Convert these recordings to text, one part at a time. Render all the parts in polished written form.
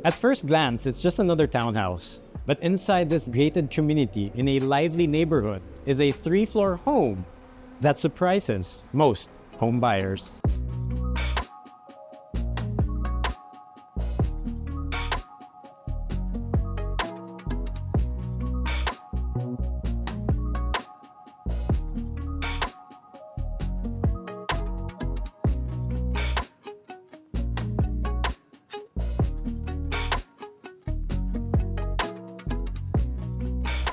At first glance, it's just another townhouse. But inside this gated community in a lively neighborhood is a 3-floor home that surprises most home buyers.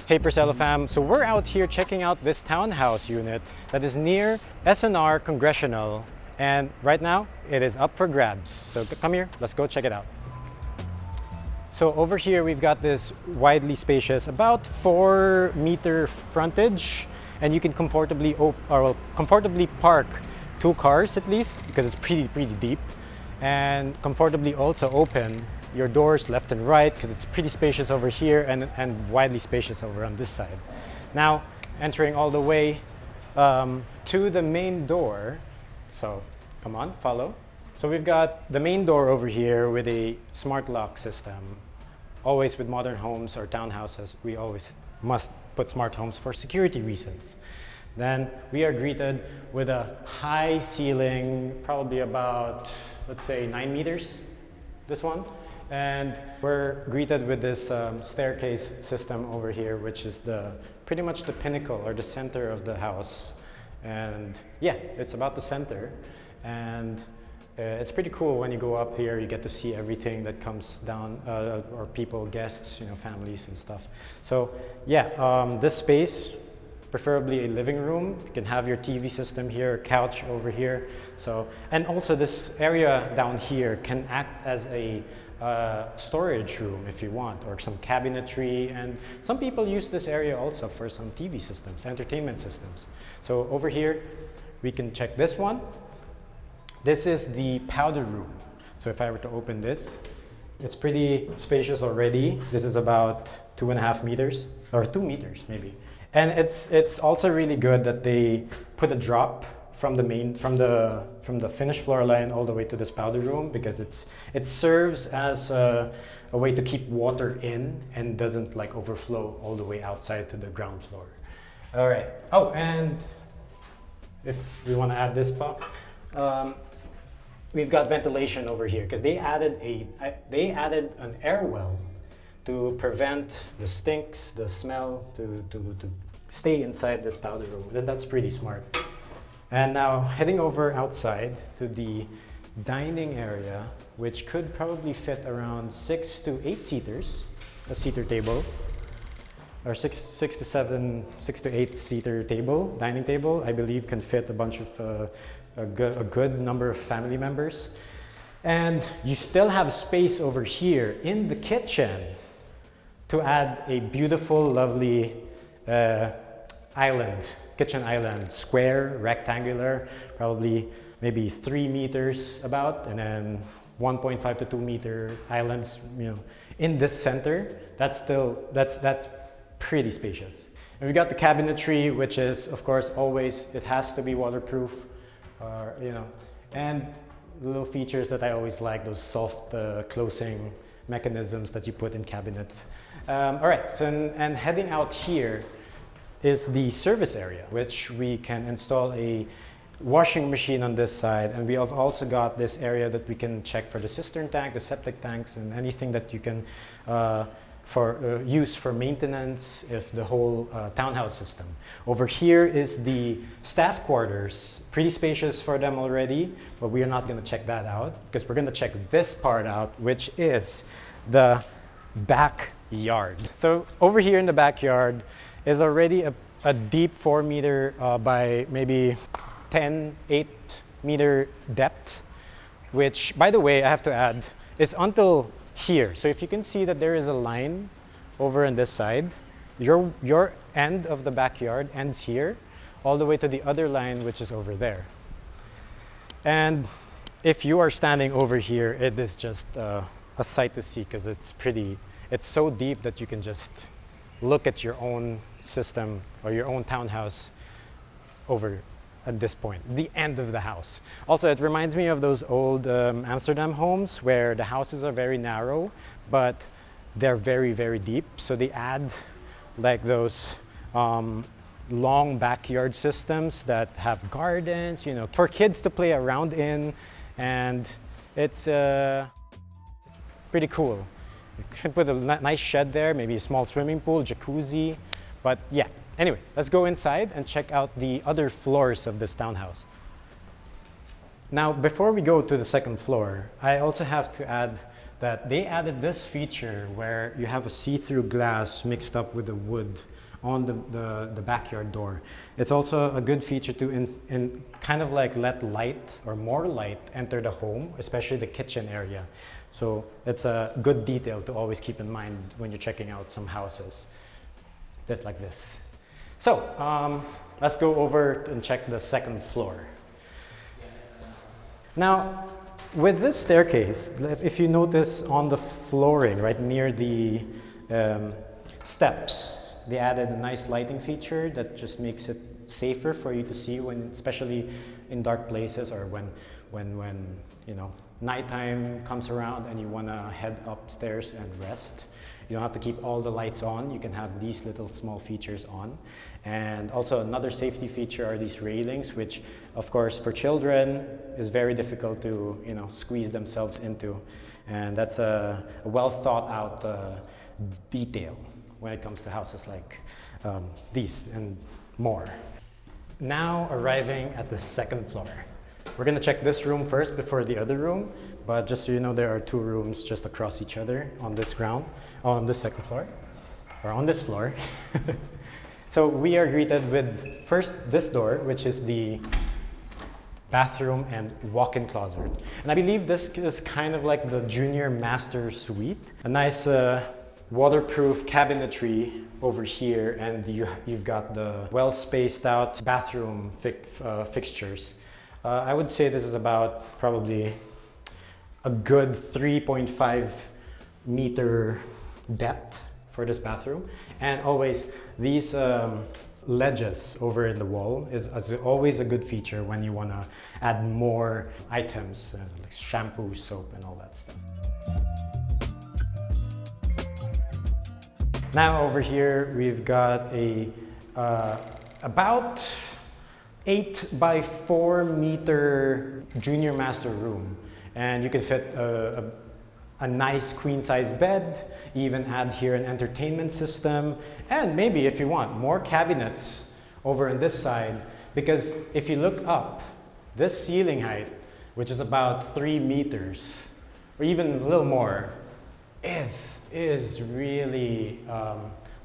Hey Presello fam, so we're out here checking out this townhouse unit that is near SNR Congressional, and right now it is up for grabs. So come here, let's go check it out. So over here we've got this widely spacious, about 4-meter frontage, and you can comfortably park 2 cars at least, because it's pretty deep, and comfortably also open your doors left and right, because it's pretty spacious over here and widely spacious over on this side. Now, entering all the way to the main door. So come on, follow. So we've got the main door over here with a smart lock system. Always with modern homes or townhouses, we always must put smart homes for security reasons. Then we are greeted with a high ceiling, probably about, let's say 9 meters, this one. And we're greeted with this staircase system over here, which is pretty much the pinnacle or the center of the house. And yeah, it's about the center. And it's pretty cool when you go up here, you get to see everything that comes down, or people, guests, families and stuff. So yeah, this space, preferably a living room. You can have your TV system here, couch over here. So, and also this area down here can act as a storage room if you want, or some cabinetry, and some people use this area also for some TV systems, entertainment systems. So over here we can check this one. This is the powder room. So if I were to open this, it's pretty spacious already. This is about 2.5 meters, or 2 meters maybe. And it's also really good that they put a drop from the finished floor line all the way to this powder room, because it serves as a way to keep water in and doesn't like overflow all the way outside to the ground floor. All right. Oh, and if we want to add this part, we've got ventilation over here, because they added an air well to prevent the stinks, the smell to stay inside this powder room. And that's pretty smart. And now heading over outside to the dining area, which could probably fit around 6 to 8 seaters, a seater table, or 6 to 8 seater table, dining table. I believe can fit a bunch of a good number of family members. And you still have space over here in the kitchen to add a beautiful, lovely kitchen island, square, rectangular, probably maybe 3 meters about, and then 1.5 to 2 meter islands, in this center. That's pretty spacious. And we got the cabinetry, which is, of course, always, it has to be waterproof, and little features that I always like, those soft closing mechanisms that you put in cabinets. All right, so and heading out here is the service area, which we can install a washing machine on this side, and we have also got this area that we can check for the cistern tank, the septic tanks, and anything that you can use for maintenance of the whole townhouse system. Over here is the staff quarters, pretty spacious for them already, but we are not going to check that out, because we're going to check this part out, which is the backyard. So over here in the backyard is already a deep 4 meter by maybe 8 meter depth, which, by the way, I have to add, is until here. So if you can see that there is a line over on this side, your end of the backyard ends here, all the way to the other line, which is over there. And if you are standing over here, it is just a sight to see, because it's so deep that you can just look at your own system or your own townhouse over at this point, the end of the house. Also, it reminds me of those old Amsterdam homes where the houses are very narrow, but they're very, very deep. So they add like those long backyard systems that have gardens, you know, for kids to play around in, and it's pretty cool. You can put a nice shed there, maybe a small swimming pool, jacuzzi, but yeah. Anyway, let's go inside and check out the other floors of this townhouse. Now, before we go to the second floor, I also have to add that they added this feature where you have a see-through glass mixed up with the wood on the backyard door. It's also a good feature to in kind of like let light or more light enter the home, especially the kitchen area. So it's a good detail to always keep in mind when you're checking out some houses. Just like this. So let's go over and check the second floor. Now, with this staircase, if you notice on the flooring, right near the steps, they added a nice lighting feature that just makes it safer for you to see when, especially in dark places, or when you know nighttime comes around and you want to head upstairs and rest. You don't have to keep all the lights on. You can have these little small features on. And also another safety feature are these railings, which of course for children is very difficult to, you know, squeeze themselves into. And that's a well thought out detail when it comes to houses like these and more. Now arriving at the second floor. We're gonna check this room first before the other room, but just so you know, there are two rooms just across each other on this ground, on this second floor, or on this floor. So we are greeted with first this door, which is the bathroom and walk-in closet. And I believe this is kind of like the junior master suite. A nice waterproof cabinetry over here, and you've got the well-spaced out bathroom fixtures. I would say this is about probably a good 3.5 meter depth for this bathroom. And always these ledges over in the wall is always a good feature when you want to add more items like shampoo, soap, and all that stuff. Now over here we've got a about 8 by 4 meter junior master room, and you can fit a nice queen size bed, even add here an entertainment system, and maybe if you want more cabinets over on this side, because if you look up, this ceiling height, which is about 3 meters or even a little more, is really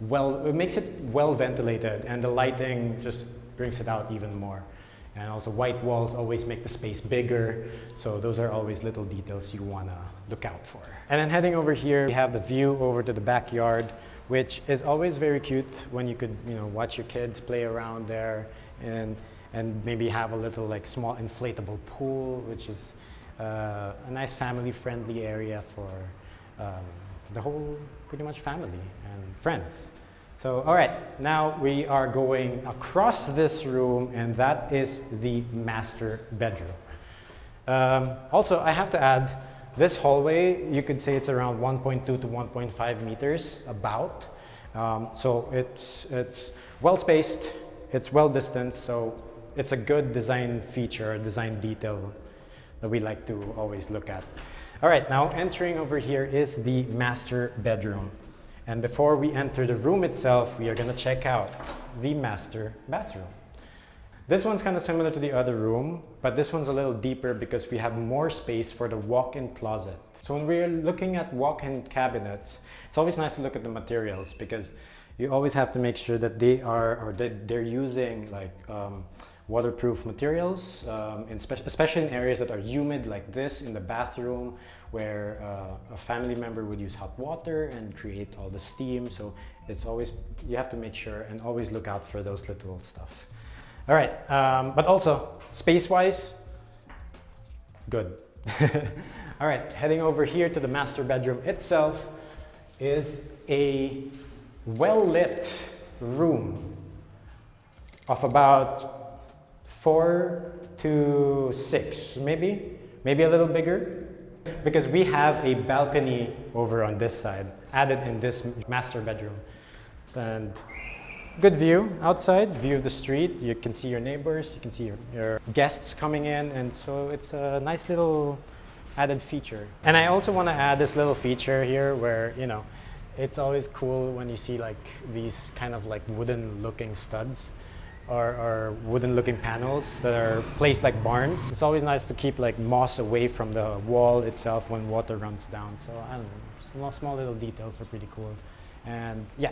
it makes it well ventilated, and the lighting just brings it out even more. And also white walls always make the space bigger, so those are always little details you want to look out for. And then heading over here, we have the view over to the backyard, which is always very cute when you could, you know, watch your kids play around there, and maybe have a little like small inflatable pool, which is a nice family-friendly area for the whole pretty much family and friends. So, all right, now we are going across this room, and that is the master bedroom. Also, I have to add, this hallway, you could say it's around 1.2 to 1.5 meters about. So it's well spaced, it's well distanced, so it's a good design feature, design detail that we like to always look at. All right, now entering over here is the master bedroom. And before we enter the room itself, we are gonna check out the master bathroom. This one's kind of similar to the other room, but this one's a little deeper because we have more space for the walk-in closet. So when we're looking at walk-in cabinets, it's always nice to look at the materials, because you always have to make sure that they're using like waterproof materials, especially in areas that are humid like this in the bathroom, where a family member would use hot water and create all the steam. So it's always, you have to make sure and always look out for those little stuff. All right, but also space-wise, good. All right, heading over here to the master bedroom itself is a well-lit room of about 4 to 6, maybe a little bigger, because we have a balcony over on this side, added in this master bedroom. And good view outside, view of the street. You can see your neighbors, you can see your guests coming in, and so it's a nice little added feature. And I also want to add this little feature here where, you know, it's always cool when you see like these kind of like wooden looking studs or wooden looking panels that are placed like barns. It's always nice to keep like moss away from the wall itself when water runs down. So I don't know, small little details are pretty cool. And yeah.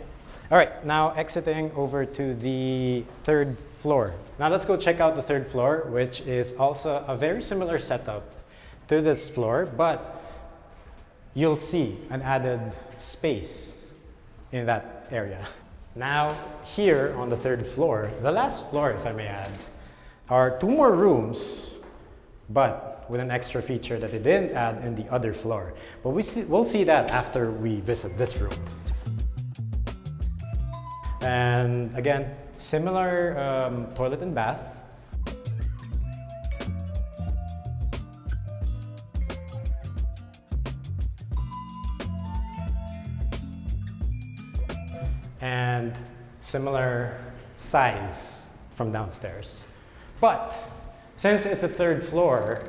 All right, now exiting over to the 3rd floor. Now let's go check out the 3rd floor, which is also a very similar setup to this floor, but you'll see an added space in that area. Now, here on the 3rd floor, the last floor, if I may add, are 2 more rooms, but with an extra feature that they didn't add in the other floor. But we'll see that after we visit this room. And again, similar toilet and bath. And similar size from downstairs. But since it's a 3rd floor,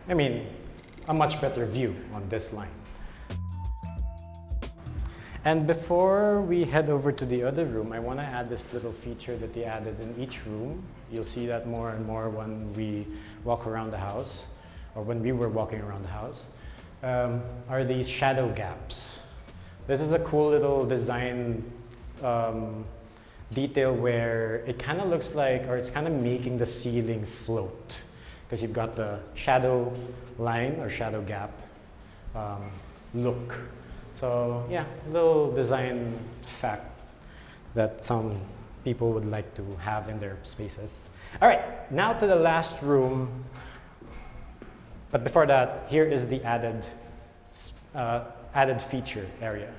I mean, a much better view on this line. And before we head over to the other room, I want to add this little feature that they added in each room. You'll see that more and more when we walk around the house, or when we were walking around the house, are these shadow gaps. This is a cool little design detail where it kind of looks like, or it's kind of making the ceiling float, because you've got the shadow line or shadow gap look. So yeah, little design fact that some people would like to have in their spaces. All right, now to the last room. But before that, here is the added feature area.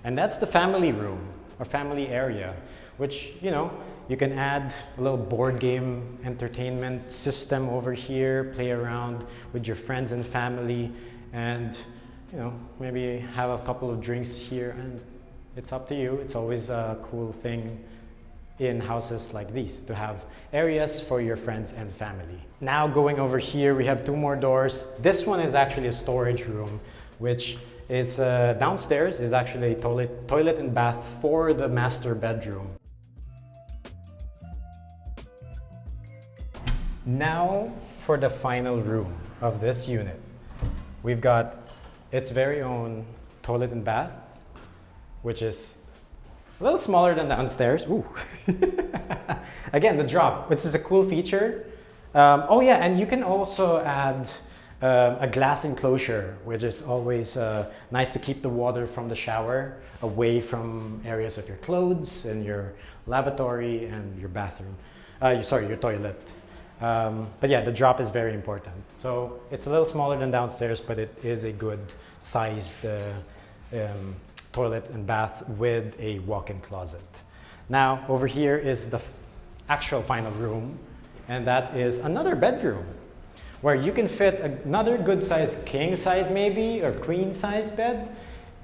And that's the family room or family area, which, you know, you can add a little board game entertainment system over here, play around with your friends and family, and, you know, maybe have a couple of drinks here, and it's up to you. It's always a cool thing in houses like these to have areas for your friends and family. Now going over here, we have 2 more doors. This one is actually a storage room, which is downstairs is actually a toilet and bath for the master bedroom. Now for the final room of this unit. We've got its very own toilet and bath, which is a little smaller than downstairs. Ooh. Again, the drop, which is a cool feature. Oh yeah, and you can also add a glass enclosure, which is always nice to keep the water from the shower away from areas of your clothes and your lavatory and your bathroom. Your toilet. But yeah, the drop is very important. So it's a little smaller than downstairs, but it is a good sized toilet and bath with a walk-in closet. Now over here is the actual final room, and that is another bedroom where you can fit another good size king size maybe, or queen size bed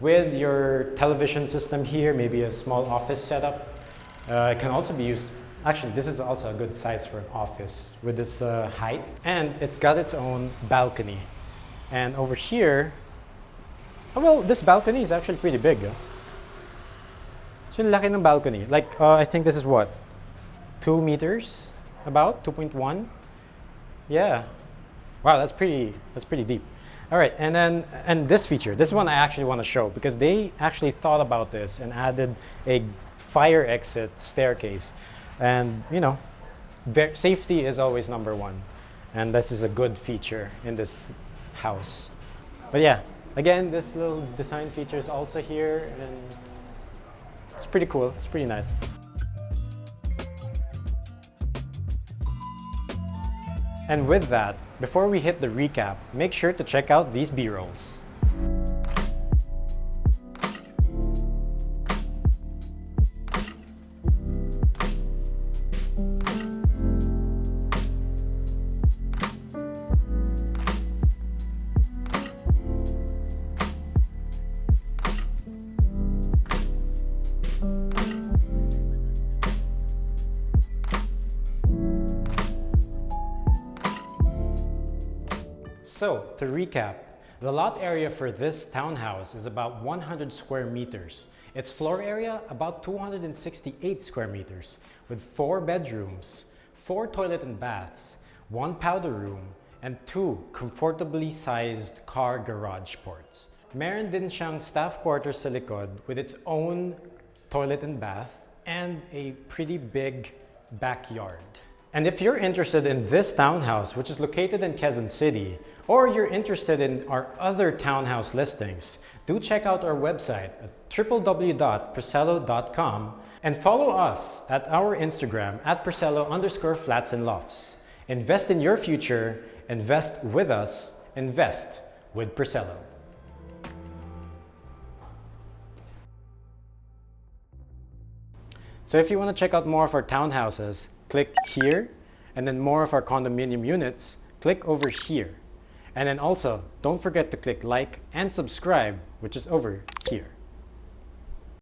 with your television system here, maybe a small office setup. It can also be used, actually this is also a good size for an office with this height, and it's got its own balcony. And over here, oh, well, this balcony is actually pretty big. So yung laki ng balcony. Like, I think this is what? 2 meters? About 2.1? Yeah. Wow, that's pretty deep. All right, and this feature, this one I actually want to show because they actually thought about this and added a fire exit staircase. And you know, safety is always number 1, and this is a good feature in this house. But yeah, again, this little design feature is also here, and it's pretty cool. It's pretty nice. And with that, before we hit the recap, make sure to check out these B-rolls. So, to recap, the lot area for this townhouse is about 100 square meters. Its floor area about 268 square meters, with 4 bedrooms, 4 toilet and baths, 1 powder room, and 2 comfortably sized car garage ports. Meron din siyang staff quarters sa likod with its own toilet and bath and a pretty big backyard. And if you're interested in this townhouse, which is located in Quezon City, or you're interested in our other townhouse listings, do check out our website at www.presello.com and follow us at our Instagram at Presello_flats and lofts. Invest in your future, invest with us, invest with Presello. So if you want to check out more of our townhouses, click here, and then more of our condominium units, click over here. And then also, don't forget to click like and subscribe, which is over here.